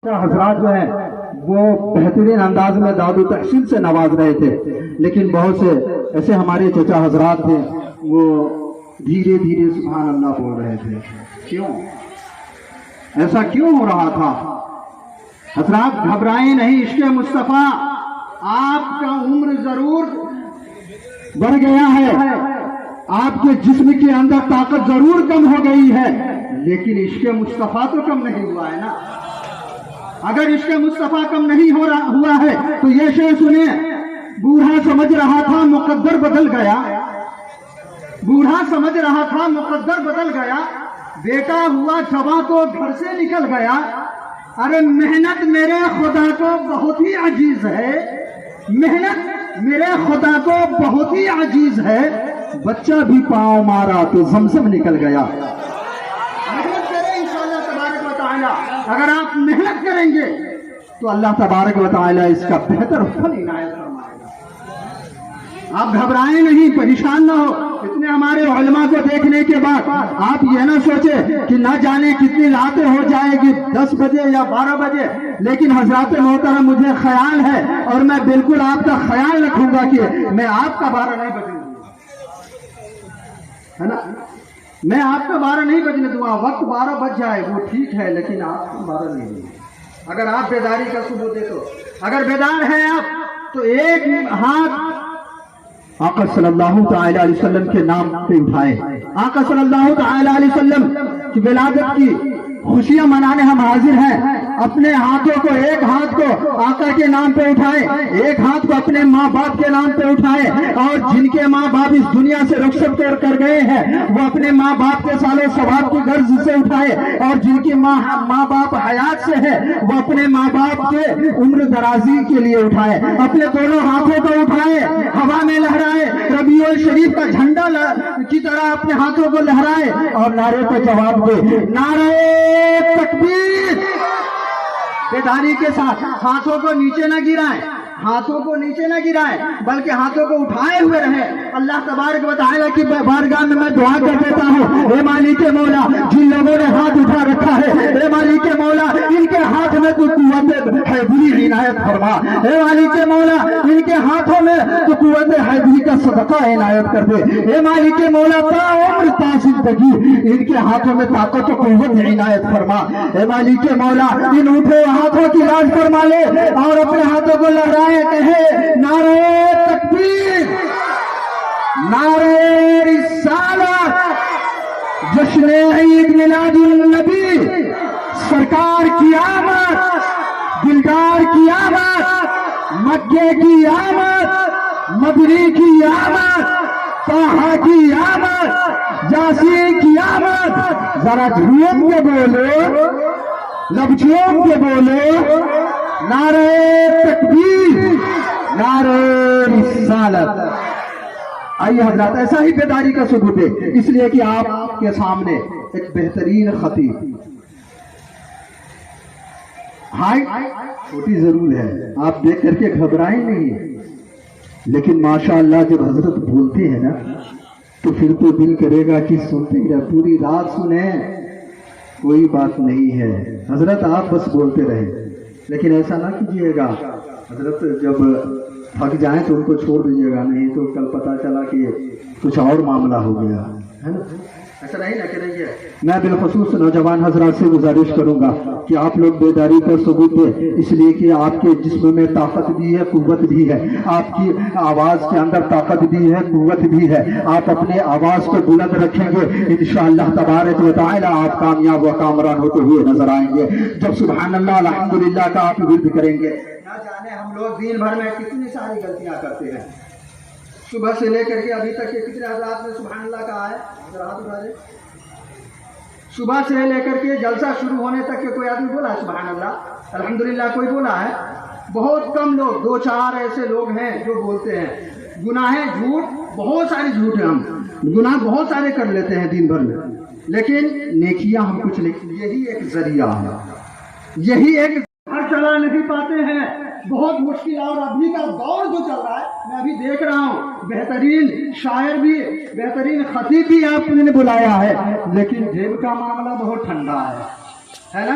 حضرات جو ہیں وہ بہترین انداز میں داد و تحسین سے نواز رہے تھے، لیکن بہت سے ایسے ہمارے چچا حضرات تھے وہ دھیرے دھیرے سبحان اللہ بول رہے تھے۔ کیوں ایسا کیوں ہو رہا تھا؟ حضرات گھبرائیں نہیں، عشق مصطفیٰ آپ کا عمر ضرور بڑھ گیا ہے، آپ کے جسم کے اندر طاقت ضرور کم ہو گئی ہے، لیکن عشق مصطفیٰ تو کم نہیں ہوا ہے نا۔ اگر عشق مصطفیٰ کم نہیں ہوا ہے تو یہ شعر سنیں، بوڑھا سمجھ رہا تھا مقدر بدل گیا، بوڑھا سمجھ رہا تھا مقدر بدل گیا، بیٹا ہوا جوان تو گھر سے نکل گیا، ارے محنت میرے خدا کو بہت ہی عزیز ہے، محنت میرے خدا کو بہت ہی عزیز ہے، بچہ بھی پاؤں مارا تو زمزم نکل گیا۔ اگر آپ محنت کریں گے تو اللہ تبارک و تعالی اس کا بہتر پھل عنایت فرمائے گا۔ آپ گھبرائیں نہیں، پریشان نہ ہو۔ اتنے ہمارے علماء کو دیکھنے کے بعد آپ یہ نہ سوچیں کہ نہ جانے کتنی راتیں ہو جائے گی، 10 بجے یا 12 بجے، لیکن حضرات محترم مجھے خیال ہے اور میں بالکل آپ کا خیال رکھوں گا کہ میں آپ کا 12 نہیں بجنے دوں گا، ہے نا؟ میں آپ کا 12 نہیں بجنے دوں گا، وقت 12 بج جائے وہ ٹھیک ہے، لیکن آپ کو 12 نہیں دوں گا۔ اگر آپ بیداری کا ثبوت دے تو، اگر بیدار ہیں آپ تو ایک ہاتھ آقا صلی اللہ تعالی علیہ وسلم کے نام پہ اٹھائے۔ آقا صلی اللہ تعالی علیہ وسلم کی ولادت کی خوشیاں منانے ہم حاضر ہیں۔ اپنے ہاتھوں کو، ایک ہاتھ کو آقا کے نام پہ اٹھائے، ایک ہاتھ کو اپنے ماں باپ کے نام پہ اٹھائے، اور جن کے ماں باپ اس دنیا سے رخصت کر گئے ہیں وہ اپنے ماں باپ کے سالوں ثواب کی غرض سے اٹھائے، اور جن کی ماں باپ حیات سے ہے وہ اپنے ماں باپ کے عمر درازی کے لیے اٹھائے۔ اپنے دونوں ہاتھوں کو اٹھائے، ہوا میں لہرائے، ربیع الشریف کا جھنڈا کی طرح اپنے ہاتھوں کو لہرائے اور نعرے کو جواب دے، نعرہ تکبیر۔ بیداری کے ساتھ ہاتھوں کو نیچے نہ گرائیں، ہاتھوں کو نیچے نہ گرائیں، بلکہ ہاتھوں کو اٹھائے ہوئے رہیں۔ اللہ تبارک و تعالیٰ کی بارگاہ میں دعا کر دیتا ہوں، اے مالک مولا، جن لوگوں نے ہاتھ اٹھا رکھا ہے، اے مالک مولا، ان کے ہاتھ میں تو قوت حیدری عنایت فرما، اے مالک مولا، ان کے ہاتھوں میں تو قوت حیدری کا صدقہ عنایت کر دے، اے مالک مولا، تا عمر تا زندگی ان کے ہاتھوں میں طاقت و قوت عنایت فرما، اے مالک مولا، ان اٹھے ہاتھوں کی راز فرما لے اور اپنے ہاتھوں کو لہرائے، کہے نعرہ تکبیر، نعرہ رسالت، جشن عید میلاد النبی، سرکار کی آمد، دلدار کی آمد، مکے کی آمد، مدنی کی آمد، طٰہٰ کی آمد، یاسین کی آمد۔ ذرا جھوم کے بولو، لب جھوم کے بولو، نعرہ تکبیر، نعرہ رسالت۔ آئیے حضرات، ایسا ہی بیداری کا ثبوت ہے، اس لیے کہ آپ کے سامنے ایک بہترین خطیب، ہائٹ چھوٹی ضرور ہے، آپ دیکھ کر کے گھبرائیں نہیں، لیکن ماشاءاللہ جب حضرت بولتے ہیں نا تو پھر تو دل کرے گا کہ سنتے ہی رہے، پوری رات سنیں، کوئی بات نہیں ہے، حضرت آپ بس بولتے رہے، لیکن ایسا نہ کیجیے گا حضرت جب تھک جائیں تو ان کو چھوڑ دیجیے گا، نہیں تو کل پتا چلا کہ کچھ اور معاملہ ہو گیا ہے نا، ایسا نہیں نہ کریں گے۔ میں بالخصوص نوجوان حضرات سے گزارش کروں گا کہ آپ لوگ بیداری کا ثبوت دیں، اس لیے کہ آپ کے جسم میں طاقت بھی ہے، قوت بھی ہے، آپ کی آواز کے اندر طاقت بھی ہے، قوت بھی ہے، آپ اپنے آواز کو بلند رکھیں گے، انشاءاللہ تبارک و تعالی آپ کامیاب و کامران ہوتے ہوئے نظر آئیں گے۔ جب سبحان اللہ الحمدللہ کا آپ ورد کریں گے، نہ جانے ہم لوگ دن بھر میں کتنی ساری غلطیاں کرتے ہیں، صبح سے لے کر کے ابھی تک کے کتنے حضرات نے سبحان اللہ کہا ہے؟ ہاتھ اٹھا دیں۔ صبح سے لے کر کے جلسہ شروع ہونے تک کے کوئی آدمی بولا ہے سبحان اللہ الحمدللہ؟ کوئی بولا ہے؟ بہت کم لوگ، 2-4 ایسے لوگ ہیں جو بولتے ہیں۔ گناہیں، جھوٹ، بہت سارے جھوٹ ہیں، ہم گناہ بہت سارے کر لیتے ہیں دن بھر میں، لیکن نیکیاں ہم کچھ نہیں۔ یہی ایک ذریعہ ہے، یہی ایک گھر چلا نہیں پاتے ہیں، بہت مشکل۔ اور ابھی کا دور جو چل رہا ہے، میں ابھی دیکھ رہا ہوں بہترین شاعر بھی، بہترین خطیب بھی آپ نے بلایا ہے، لیکن جیب کا معاملہ بہت ٹھنڈا ہے نا؟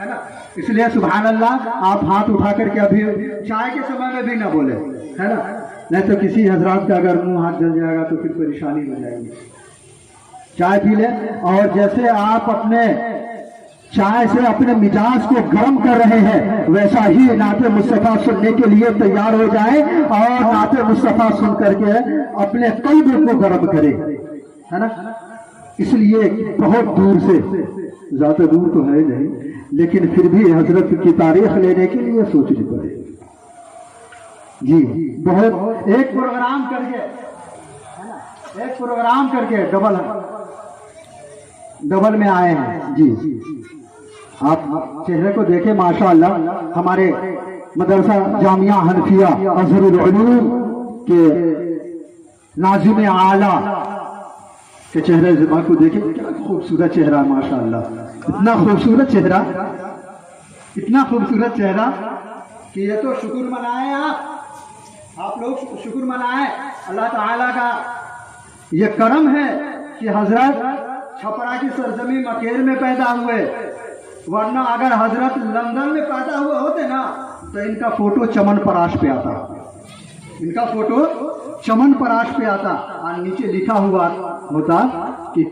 ہے نا. اس لیے سبحان اللہ آپ ہاتھ اٹھا کر کے ابھی چائے کے سمے میں بھی نہ بولے, ہے نا, نہیں تو کسی حضرات کا اگر منہ ہاتھ جل جائے گا تو پھر پریشانی ہو جائے گی. چائے پی لیں, اور جیسے آپ اپنے چائے سے اپنے مزاج کو گرم کر رہے ہیں ویسا ہی نعت مصطفیٰ سننے کے لیے تیار ہو جائیں اور نعت مصطفیٰ سن کر کے اپنے قلب کو گرم کرے, ہے نا. اس لیے بہت دور سے, زیادہ دور تو ہے نہیں, لیکن پھر بھی حضرت کی تاریخ لینے کے لیے سوچنی پڑے جی. بہت ایک پروگرام کر کے ڈبل میں آئے ہیں جی. آپ چہرے کو دیکھیں ماشاءاللہ, ہمارے مدرسہ جامعہ حنفیہ اظہر العلوم کے ناظم اعلیٰ کے چہرے زبان کو دیکھیں, کیا خوبصورت چہرہ ماشاءاللہ, اتنا خوبصورت چہرہ کہ یہ تو شکر منائیں, آپ لوگ شکر منائیں. اللہ تعالیٰ کا یہ کرم ہے کہ حضرت چھپرا کی سرزمین مکیر میں پیدا ہوئے, ورنہ اگر حضرت لندن میں پیدا ہوئے ہوتے نا تو ان کا فوٹو چمن پراش پہ آتا, اور نیچے لکھا ہوا ہوتا کہ